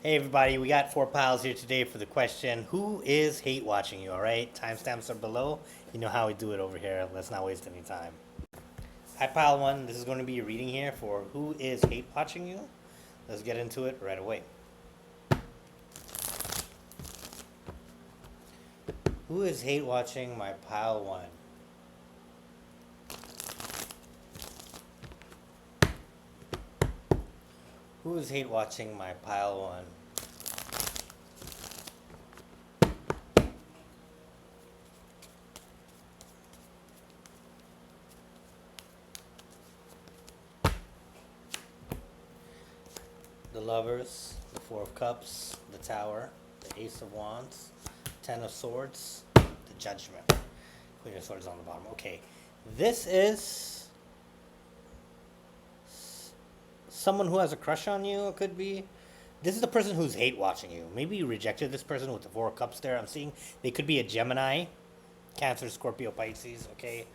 Hey everybody, we got four piles here today for the question, who is hate watching you, alright? Timestamps are below. You know how we do it over here. Let's not waste any time. Hi pile one, this is going to be a reading here for who is hate watching you. Let's get into it right away. Who is hate watching my pile one? Who is hate watching my pile one? The Lovers, the Four of Cups, the Tower, the Ace of Wands, Ten of Swords, the Judgment. Queen of Swords on the bottom. Okay, this is someone who has a crush on you. It could be. This is the person who's hate watching you. Maybe you rejected this person with the Four of Cups there. I'm seeing they could be a Gemini, Cancer, Scorpio, Pisces. Okay,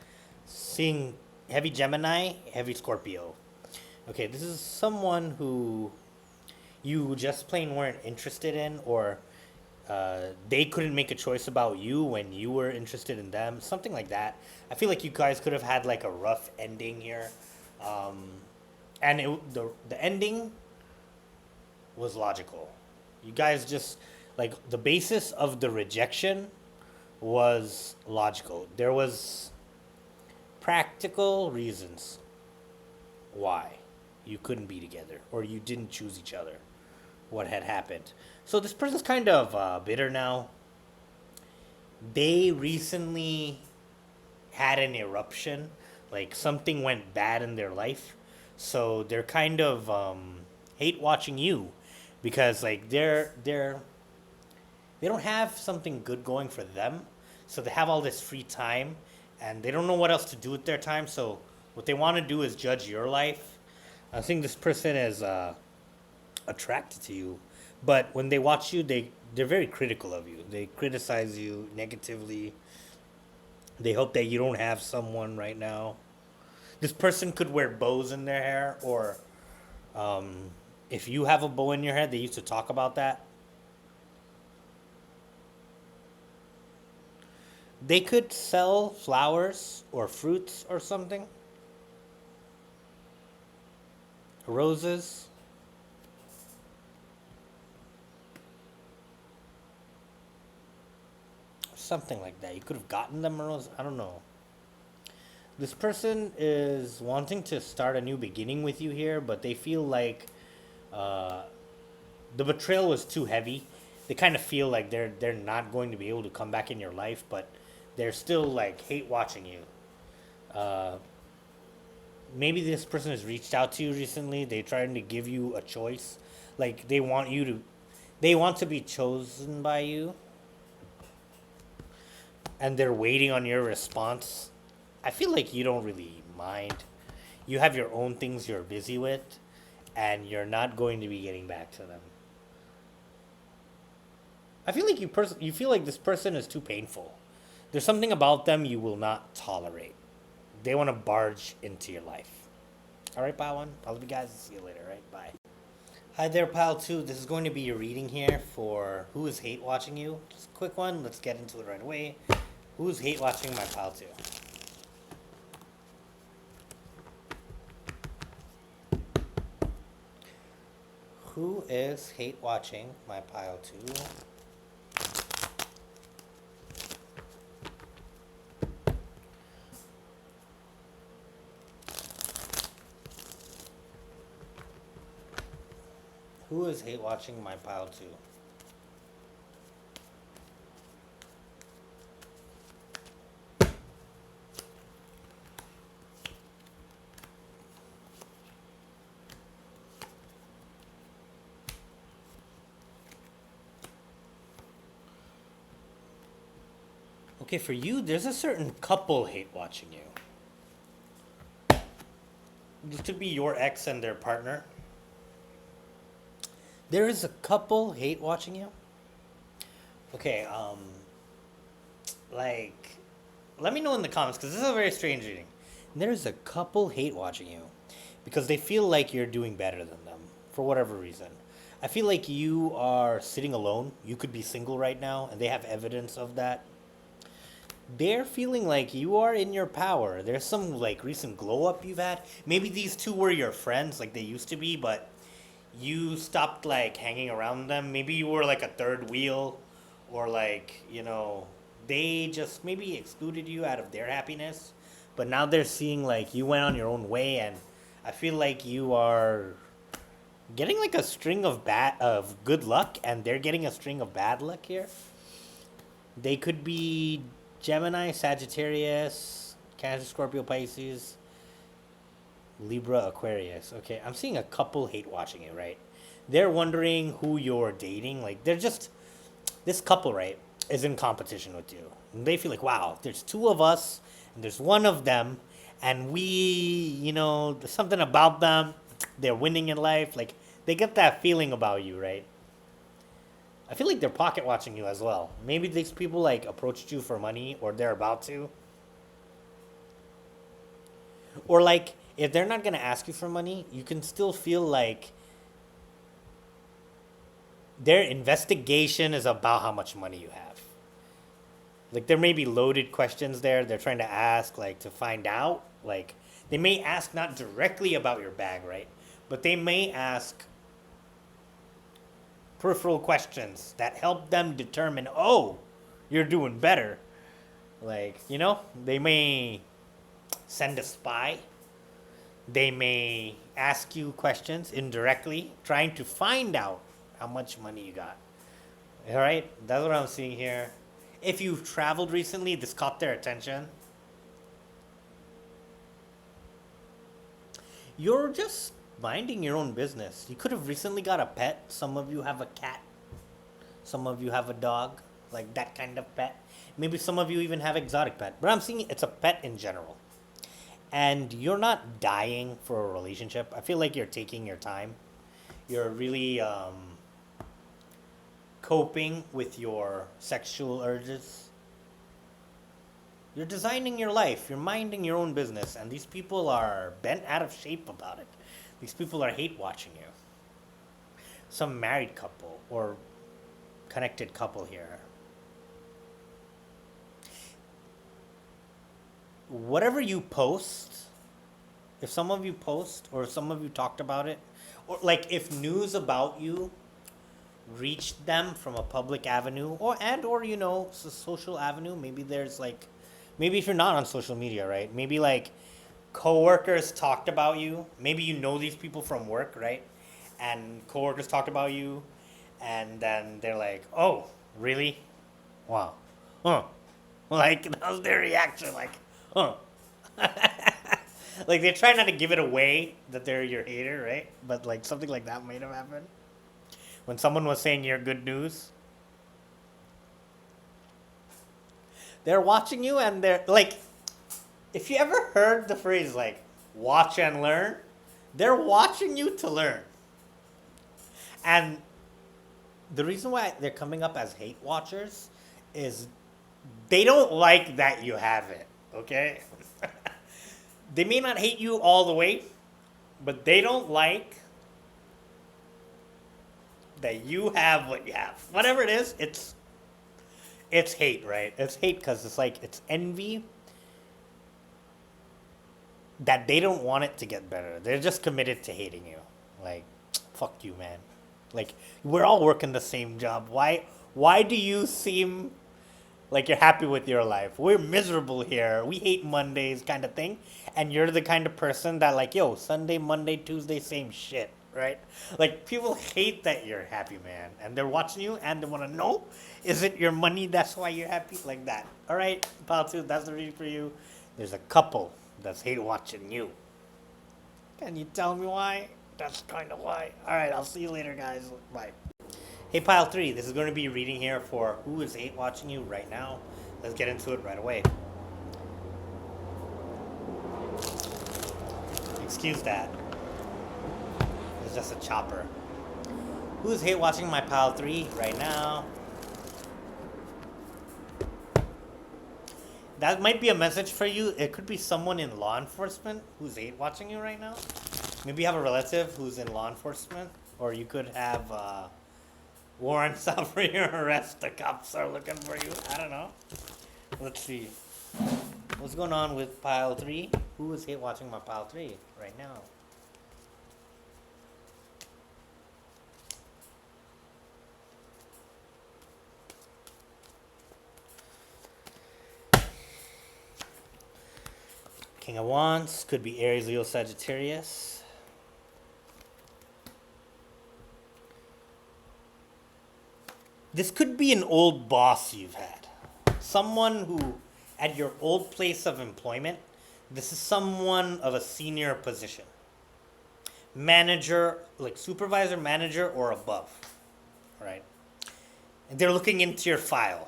seeing heavy Gemini, heavy Scorpio. Okay, this is someone who you just plain weren't interested in, or they couldn't make a choice about you when you were interested in them, something like that. I feel like you guys could have had like a rough ending here, um, and the ending was logical. You guys just like the basis of the rejection was logical. There was practical reasons why you couldn't be together or you didn't choose each other. What had happened. So this person's kind of bitter now. They recently had an eruption, like something went bad in their life. So they're kind of hate watching you because like they don't have something good going for them. So they have all this free time and they don't know what else to do with their time. So what they want to do is judge your life. I think this person is attracted to you, but when they watch you, they're very critical of you. They criticize you negatively. They hope that you don't have someone right now. This person could wear bows in their hair, or if you have a bow in your hair, they used to talk about that. They could sell flowers or fruits or something, roses, something like that. You could have gotten them a rose. I don't know. This person is wanting to start a new beginning with you here, but they feel like uh, the betrayal was too heavy. They kind of feel like they're not going to be able to come back in your life, but they're still like hate watching you. Uh, Maybe this person has reached out to you recently. They're trying to give you a choice, like they want to be chosen by you, and they're waiting on your response. I feel like you don't really mind. You have your own things you're busy with, and you're not going to be getting back to them. I feel like you feel like this person is too painful. There's something about them you will not tolerate. They want to barge into your life. All right, pile one. I'll love you guys. See you later. Right, bye. Hi there, pile two. This is going to be your reading here for who is hate watching you. Just a quick one. Let's get into it right away. Who's hate watching my pile two? Who is hate watching my pile two? Who is hate watching my pile two? Okay, for you, there's a certain couple hate watching you. This could be your ex and their partner. There is a couple hate watching you. Okay, like, let me know in the comments because this is a very strange reading. There's a couple hate watching you because they feel like you're doing better than them for whatever reason. I feel like you are sitting alone. You could be single right now, and they have evidence of that. They're feeling like you are in your power. There's some like recent glow up you've had. Maybe these two were your friends like they used to be, but you stopped like hanging around them. Maybe you were like a third wheel, or like, they just maybe excluded you out of their happiness. But now they're seeing like you went on your own way, and I feel like you are getting like a string of good luck, and they're getting a string of bad luck here. They could be Gemini, Sagittarius, Cancer, Scorpio, Pisces, Libra, Aquarius. Okay, I'm seeing a couple hate watching it, right? They're wondering who you're dating. Like, they're just, this couple, right, is in competition with you. And they feel like, wow, there's two of us, and there's one of them, and we, there's something about them. They're winning in life. Like, they get that feeling about you, right? I feel like they're pocket watching you as well. Maybe these people, like, approached you for money, or they're about to. Or, like, if they're not going to ask you for money, you can still feel like their investigation is about how much money you have. Like, there may be loaded questions there they're trying to ask, like, to find out. Like, they may ask not directly about your bag, right? But they may ask peripheral questions that help them determine, oh, you're doing better. Like, they may send a spy. They may ask you questions indirectly, trying to find out how much money you got. All right, that's what I'm seeing here. If you've traveled recently, this caught their attention. You're just minding your own business. You could have recently got a pet. Some of you have a cat. Some of you have a dog, like that kind of pet. Maybe some of you even have exotic pet. But I'm seeing it's a pet in general. And you're not dying for a relationship. I feel like you're taking your time. You're really coping with your sexual urges. You're designing your life. You're minding your own business. And these people are bent out of shape about it. These people are hate watching you. Some married couple or connected couple here. Whatever you post, if some of you post or some of you talked about it, or like if news about you reached them from a public avenue or social avenue, maybe there's like, maybe if you're not on social media, right? Maybe like coworkers talked about you. Maybe you know these people from work, right? And coworkers talked about you, and then they're like, "Oh, really? Wow, huh?" Like that was their reaction, like, "Huh." Like they try not to give it away that they're your hater, right? But like something like that might have happened when someone was saying you're good news. They're watching you, and they're like, if you ever heard the phrase like "watch and learn," they're watching you to learn. And the reason why they're coming up as hate watchers is they don't like that you have it, okay? They may not hate you all the way, but they don't like that you have what you have. Whatever it is, it's hate, right? It's hate because it's like it's envy that they don't want it to get better. They're just committed to hating you. Like, fuck you, man. Like, we're all working the same job. Why do you seem like you're happy with your life? We're miserable here. We hate Mondays kind of thing. And you're the kind of person that like, yo, Sunday, Monday, Tuesday, same shit, right? Like, people hate that you're happy, man. And they're watching you and they want to know, is it your money that's why you're happy? Like that. All right, pal two, that's the reading for you. There's a couple that's hate watching you. Can you tell me why? That's kind of why. All right, I'll see you later, guys. Bye. Hey, Pile 3, this is going to be a reading here for who is hate watching you right now. Let's get into it right away. Excuse that. It's just a chopper. Who is hate watching my Pile 3 right now? That might be a message for you. It could be someone in law enforcement who's hate watching you right now. Maybe you have a relative who's in law enforcement or you could have warrants out for your arrest. The cops are looking for you. I don't know. Let's see. What's going on with pile 3? Who is hate watching my pile 3 right now? King of Wands could be Aries, Leo, Sagittarius. This could be an old boss you've had. Someone who, at your old place of employment, this is someone of a senior position. Manager, like supervisor, manager, or above. Right? And they're looking into your file.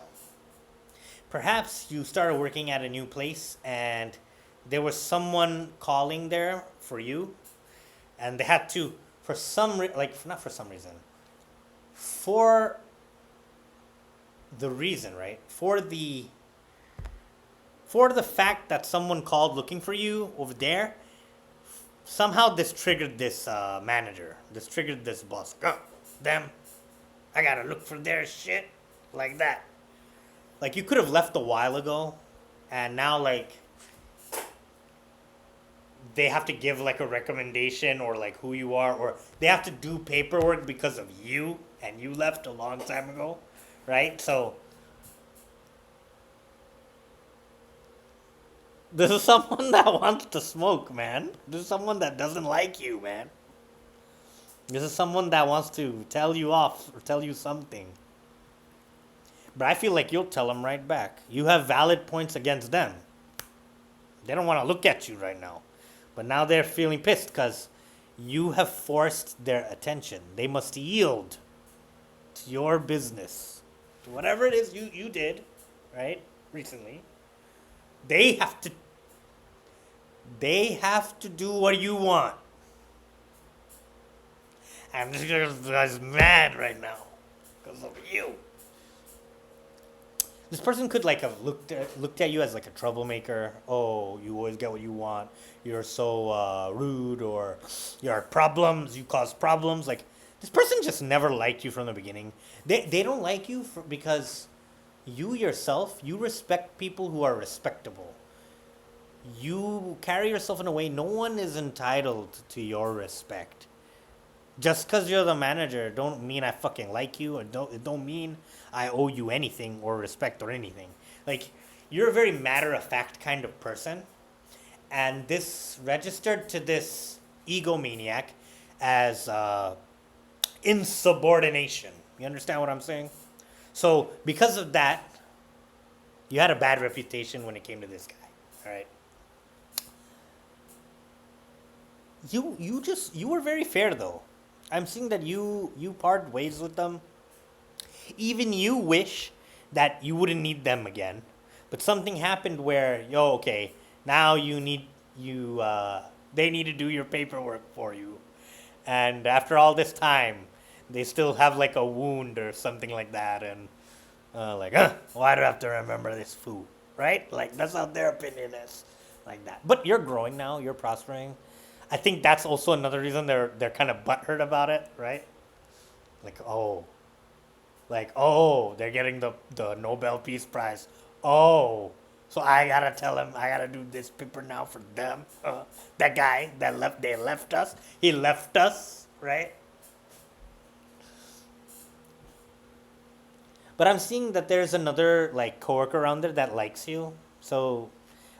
Perhaps you started working at a new place and there was someone calling there for you, and they had to, for some not for some reason, for the reason, right? For the fact that someone called looking for you over there, somehow this triggered this manager. This triggered this boss. Go, them. I gotta look for their shit, like that. Like you could have left a while ago, and now like they have to give like a recommendation or like who you are, or they have to do paperwork because of you, and you left a long time ago, right? So this is someone that wants to smoke, man. This is someone that doesn't like you, man. This is someone that wants to tell you off or tell you something. But I feel like you'll tell them right back. You have valid points against them. They don't want to look at you right now. But now they're feeling pissed because you have forced their attention. They must yield to your business. To whatever it is you did, right, recently. They have to do what you want. And this guy's mad right now because of you. This person could like have looked at you as like a troublemaker. Oh, you always get what you want. You're so rude, or you're problems. You cause problems. Like this person just never liked you from the beginning. They don't like you because you yourself, you respect people who are respectable. You carry yourself in a way no one is entitled to your respect. Just because you're the manager don't mean I fucking like you, or it don't mean I owe you anything or respect or anything. Like, you're a very matter-of-fact kind of person, and this registered to this egomaniac as insubordination. You understand what I'm saying? So, because of that, you had a bad reputation when it came to this guy, all right? You were very fair, though. I'm seeing that you parted ways with them. Even you wish that you wouldn't need them again, but something happened where okay, now they need to do your paperwork for you, and after all this time, they still have like a wound or something like that, and why do I have to remember this fool, right? Like that's how their opinion is, like that. But you're growing now, you're prospering. I think that's also another reason they're kind of butthurt about it, right? They're getting the Nobel Peace Prize. Oh, so I gotta tell him I gotta do this paper now for them. That guy they left us. He left us, right? But I'm seeing that there's another like coworker around there that likes you. So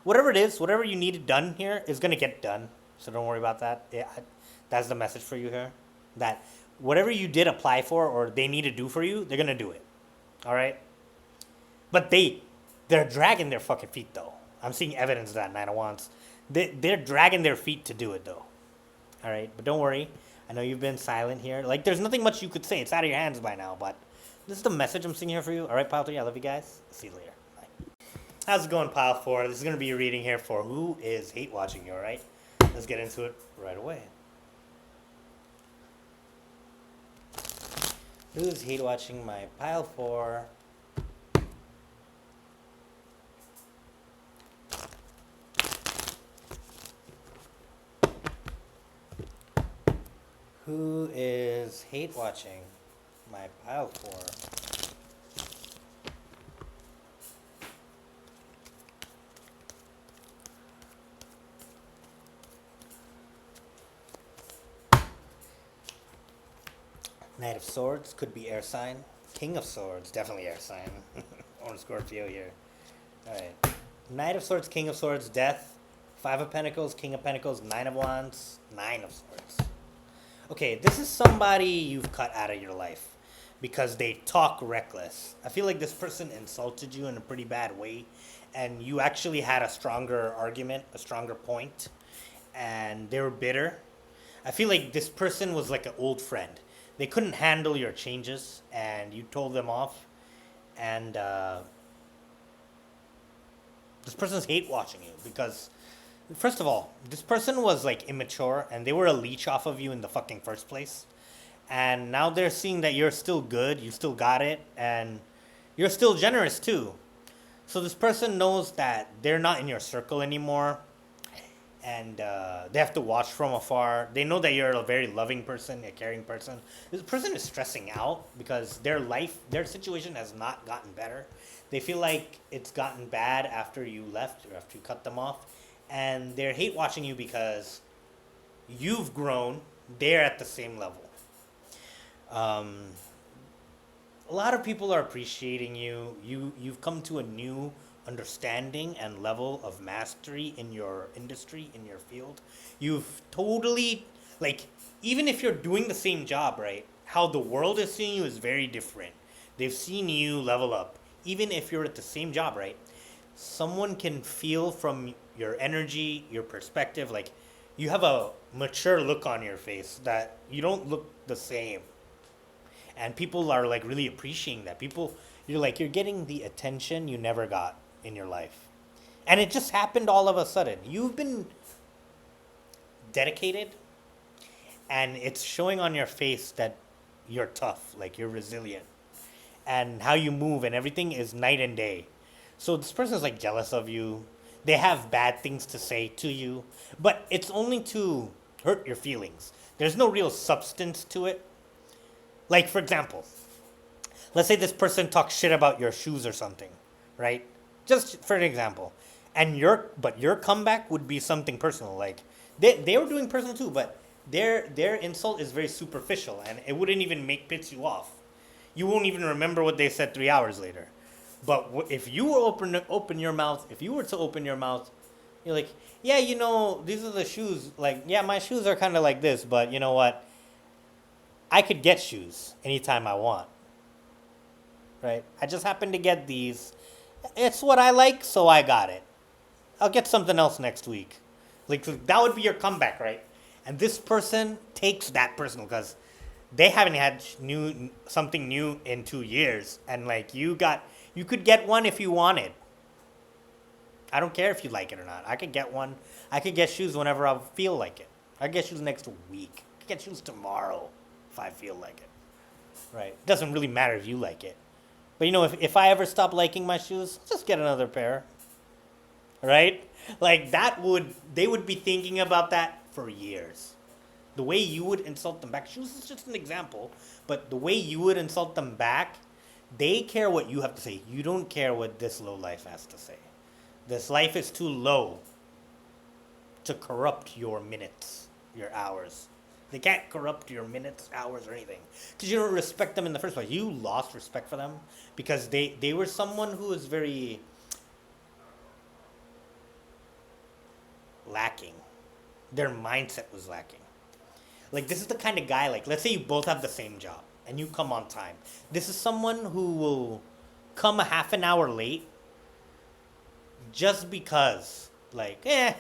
whatever it is, whatever you need done here is gonna get done. So don't worry about that. Yeah, that's the message for you here. That whatever you did apply for or they need to do for you, they're gonna do it. All right. But they're dragging their fucking feet though. I'm seeing evidence of that, Nine of Wands. They're dragging their feet to do it though. All right. But don't worry. I know you've been silent here. Like there's nothing much you could say. It's out of your hands by now. But this is the message I'm seeing here for you. All right, Pile 3. I love you guys. See you later. Bye. How's it going, Pile 4? This is gonna be a reading here for who is hate watching you. All right. Let's get into it right away. Who's hate watching my pile 4? Who is hate watching my pile for. Knight of Swords could be air sign. King of Swords, definitely air sign. Or Scorpio here. Alright. Knight of Swords, King of Swords, Death. Five of Pentacles, King of Pentacles, Nine of Wands, Nine of Swords. Okay, this is somebody you've cut out of your life because they talk reckless. I feel like this person insulted you in a pretty bad way, and you actually had a stronger argument, a stronger point, and they were bitter. I feel like this person was like an old friend. They couldn't handle your changes, and you told them off. And this person's hate watching you because, first of all, this person was like immature, and they were a leech off of you in the fucking first place. And now they're seeing that you're still good, you still got it, and you're still generous too. So this person knows that they're not in your circle anymore, and they have to watch from afar. They know that you're a very loving person, a caring person. This person is stressing out because their life, their situation has not gotten better. They feel like it's gotten bad after you left or after you cut them off, and they're hate watching you because you've grown. They're at the same level. Um, a lot of people are appreciating you. You've come to a new understanding and level of mastery in your industry, in your field. You've totally, like, even if you're doing the same job, right? How the world is seeing you is very different. They've seen you level up. Even if you're at the same job, right? Someone can feel from your energy, your perspective, like you have a mature look on your face that you don't look the same. And people are like really appreciating that. You're like, you're getting the attention you never got in your life. And it just happened all of a sudden. You've been dedicated, and it's showing on your face that you're tough, like you're resilient. And how you move and everything is night and day. So this person's like jealous of you. They have bad things to say to you, but it's only to hurt your feelings. There's no real substance to it. Like, for example, let's say this person talks shit about your shoes or something, right? Just for an example. And your comeback would be something personal. Like they were doing personal too, but their insult is very superficial, and it wouldn't even piss you off. You won't even remember what they said 3 hours later. But if you were open your mouth, if you were to open your mouth, you're like, yeah, these are the shoes. Like, yeah, my shoes are kind of like this, but you know what? I could get shoes anytime I want, right? I just happen to get these. It's what I like, so I got it. I'll get something else next week. Like, that would be your comeback, right? And this person takes that personal because they haven't had something new in 2 years, and like you could get one if you wanted. I don't care if you like it or not. I could get one. I could get shoes whenever I feel like it. I get shoes next week. I could get shoes tomorrow if I feel like it. Right? It doesn't really matter if you like it. But if I ever stop liking my shoes, just get another pair. Right? Like they would be thinking about that for years. The way you would insult them back, shoes is just an example, but the way you would insult them back, they care what you have to say. You don't care what this low life has to say. This life is too low to corrupt your minutes, your hours. They can't corrupt your minutes, hours, or anything. Because you don't respect them in the first place. You lost respect for them because they were someone who was very lacking. Their mindset was lacking. Like, this is the kind of guy, like, let's say you both have the same job and you come on time. This is someone who will come a half an hour late just because, like, they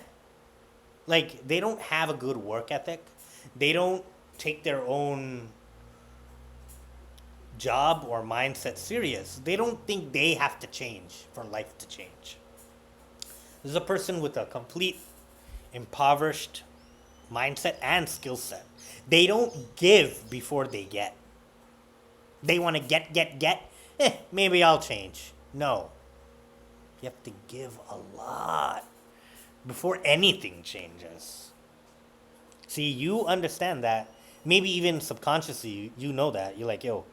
don't have a good work ethic. They don't take their own job or mindset serious. They don't think they have to change for life to change. This is a person with a complete impoverished mindset and skill set. They don't give before they get. They want to get. Maybe I'll change. No. You have to give a lot before anything changes. See, you understand that maybe even subconsciously, you know that. You're like, yo,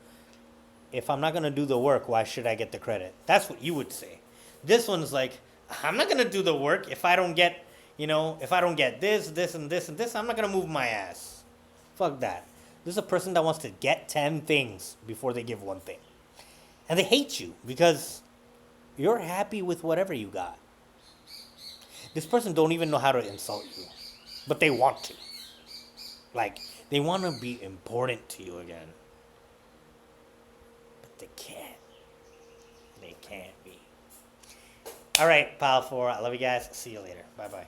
if I'm not going to do the work, why should I get the credit? That's what you would say. This one's like, I'm not going to do the work if I don't get, if I don't get this, this, and this, and this, I'm not going to move my ass. Fuck that. This is a person that wants to get 10 things before they give one thing. And they hate you because you're happy with whatever you got. This person don't even know how to insult you, but they want to. Like, they want to be important to you again. But they can't. They can't be. All right, Pile 4. I love you guys. See you later. Bye-bye.